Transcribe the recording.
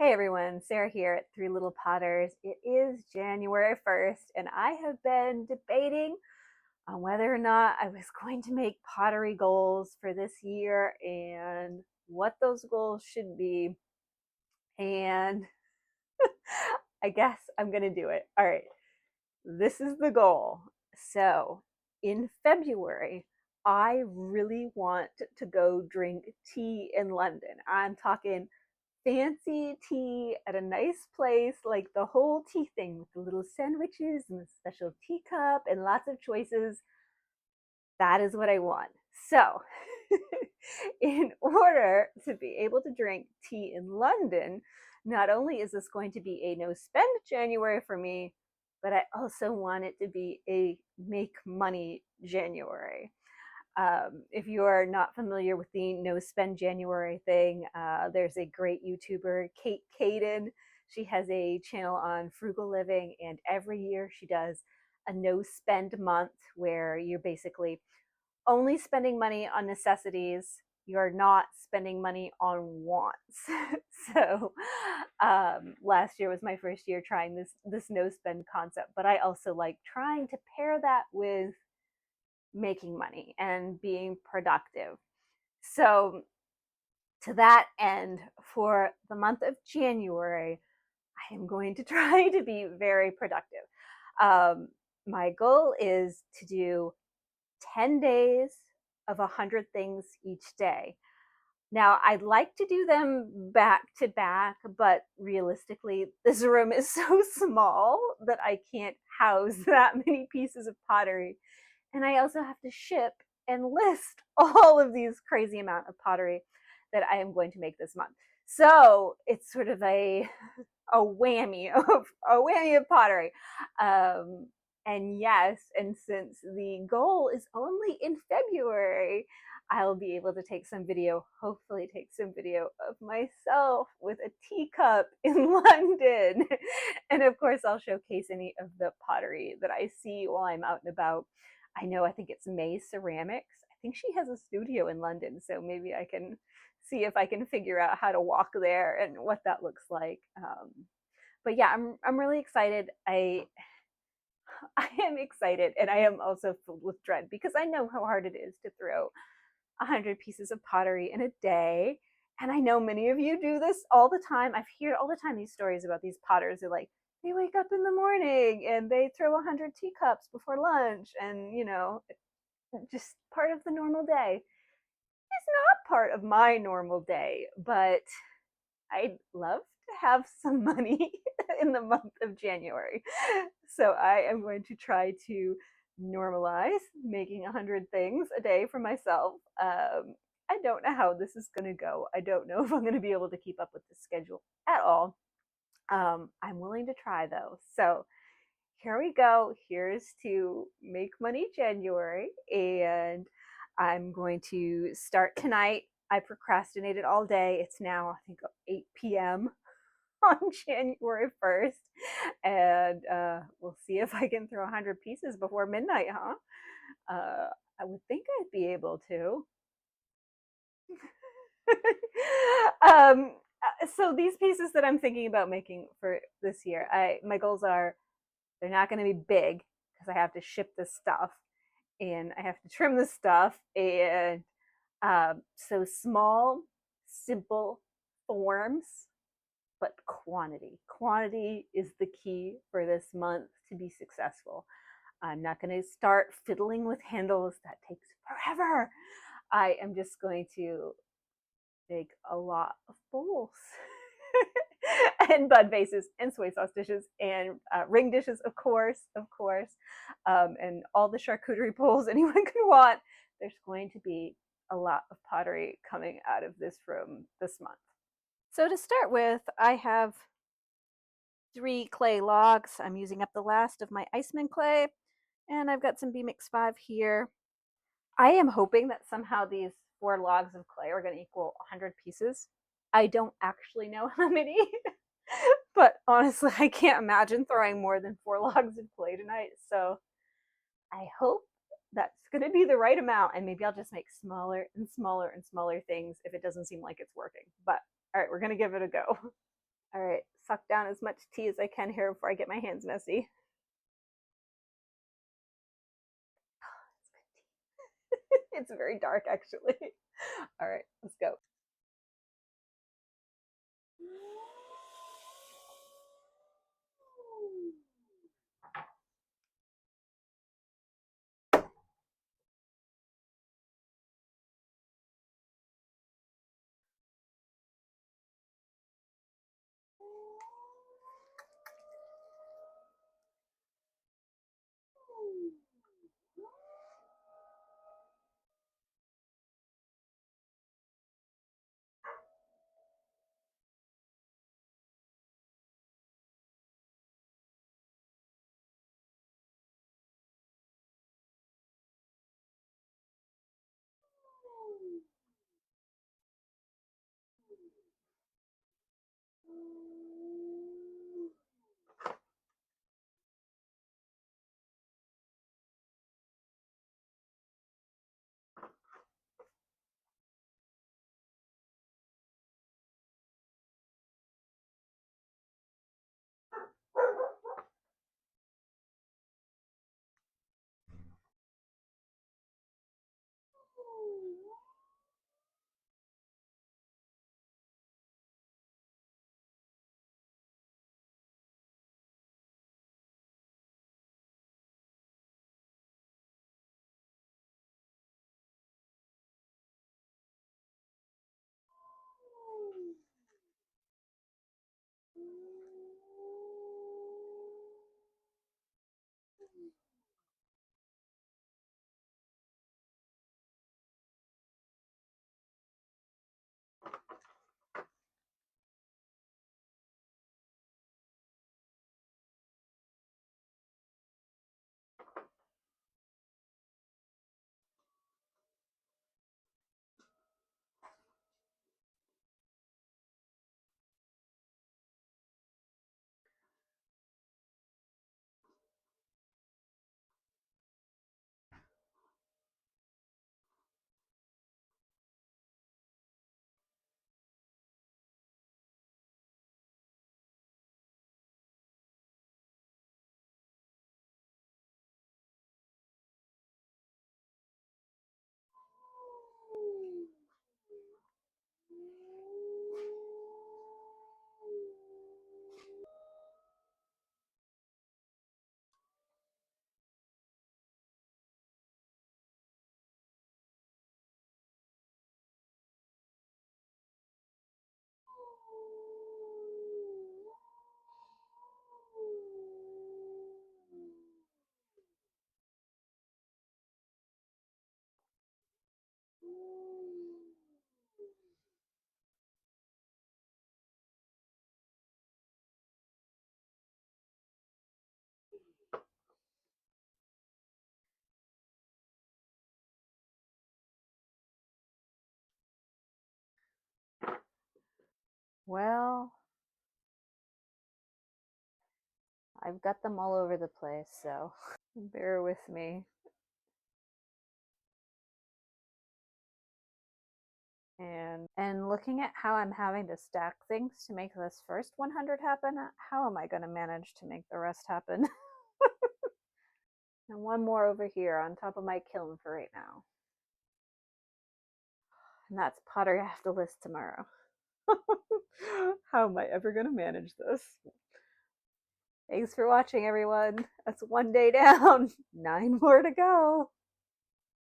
Hey everyone, Sarah here at Three Little Potters. It is January 1st, and I have been debating on whether or not I was going to make pottery goals for this year and what those goals should be. And I guess I'm going to do it. All right, this is the goal. So in February, I really want to go drink tea in London. I'm talking fancy tea at a nice place, like the whole tea thing with the little sandwiches and the special teacup and lots of choices. That is what I want. So, in order to be able to drink tea in London, not only is this going to be a no spend January for me, but I also want it to be a make money January. If you are not familiar with the no spend January thing, there's a great YouTuber, Kate Caden. She has a channel on frugal living, and every year she does a no spend month where you're basically only spending money on necessities. You're not spending money on wants. So last year was my first year trying this no spend concept, but I also like trying to pair that with making money and being productive. So, to that end, for the month of January, I am going to try to be very productive. My goal is to do 10 days of 100 things each day. Now, I'd like to do them back to back, but realistically, this room is so small that I can't house that many pieces of pottery. And I also have to ship and list all of these crazy amount of pottery that I am going to make this month. So it's sort of a whammy of pottery. And yes, and since the goal is only in February, I'll be able to take some video, hopefully take some video of myself with a teacup in London. And of course, I'll showcase any of the pottery that I see while I'm out and about. I think it's May Ceramics. I think she has a studio in London, so maybe I can see if I can figure out how to walk there and what that looks like. But yeah, I'm really excited. I am excited, and I am also filled with dread because I know how hard it is to throw 100 pieces of pottery in a day. And I know many of you do this all the time. I've heard all the time these stories about these potters who like they wake up in the morning and they throw 100 teacups before lunch, and just part of the normal day. It's not part of my normal day, but I'd love to have some money in the month of January. So I am going to try to normalize making 100 things a day for myself. I don't know how this is going to go. I don't know if I'm going to be able to keep up with the schedule at all. I'm willing to try though. So here we go. Here's to make money January. And I'm going to start tonight. I procrastinated all day. It's now, I think, 8 p.m. on January 1st. And we'll see if I can throw 100 pieces before midnight, huh? I would think I'd be able to. um, so these pieces that I'm thinking about making for this year, my goals are they're not going to be big because I have to ship this stuff and I have to trim this stuff. And so small, simple forms, but quantity. Quantity is the key for this month to be successful. I'm not going to start fiddling with handles. That takes forever. I am just going to make a lot of bowls and bud vases and soy sauce dishes and ring dishes, of course, and all the charcuterie bowls anyone can want. There's going to be a lot of pottery coming out of this room this month. So to start with, I have 3 clay logs. I'm using up the last of my Iceman clay, and I've got some B-Mix 5 here. I am hoping that somehow these 4 logs of clay are going to equal 100 pieces. I don't actually know how many, but honestly, I can't imagine throwing more than 4 logs of clay tonight. So I hope that's going to be the right amount, and maybe I'll just make smaller and smaller and smaller things if it doesn't seem like it's working. But all right, we're going to give it a go. All right, suck down as much tea as I can here before I get my hands messy. It's very dark, actually. All right, let's go. Well, I've got them all over the place, so bear with me. And looking at how I'm having to stack things to make this first 100 happen, how am I going to manage to make the rest happen? And one more over here on top of my kiln for right now. And that's pottery I have to list tomorrow. How am I ever going to manage this? Thanks for watching, everyone. That's one day down. 9 more to go.